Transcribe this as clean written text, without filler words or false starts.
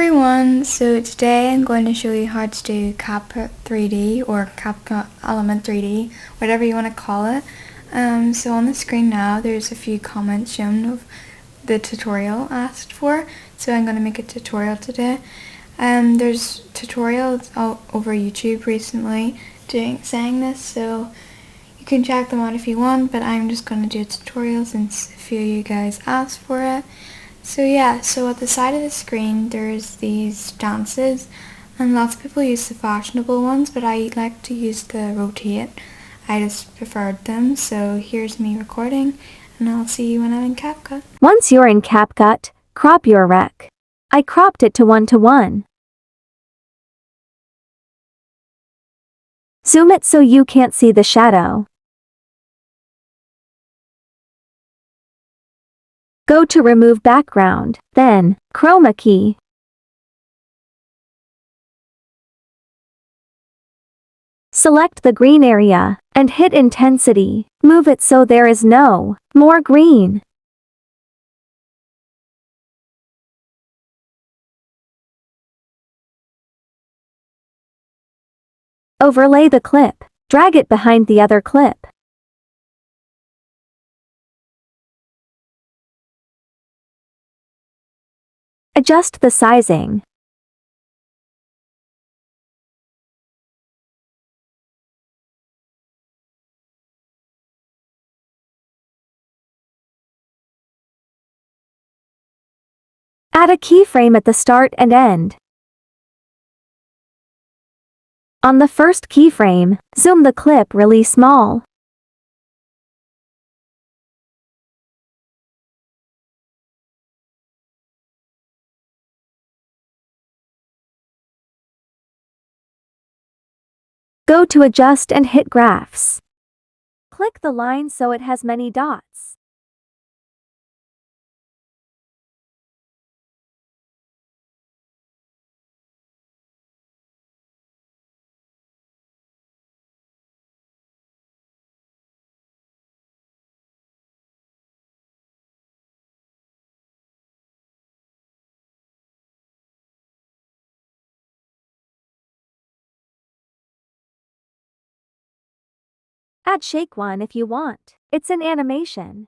everyone, so today I'm going to show you how to do Capcut 3D or Capcut Element 3D, whatever you want to call it. So on the screen now there's a few comments shown of the tutorial asked for, so I'm going to make a tutorial today. There's tutorials all over YouTube recently saying this, so you can check them out if you want, but I'm just going to do a tutorial since a few of you guys asked for it. So yeah, so at the side of the screen there's these dances, and lots of people use the fashionable ones, but I like to use the rotate. I just preferred them, so here's me recording, and I'll see you when I'm in Capcut. Once you're in Capcut, crop your rec. I cropped it to 1:1. Zoom it so you can't see the shadow. Go to Remove Background, then, Chroma key. Select the green area, and hit Intensity. Move it so there is no more green. Overlay the clip. Drag it behind the other clip. Adjust the sizing. Add a keyframe at the start and end. On the first keyframe, zoom the clip really small. Go to Adjust and hit Graphs. Click the line so it has many dots. Add Shake One if you want. It's an animation.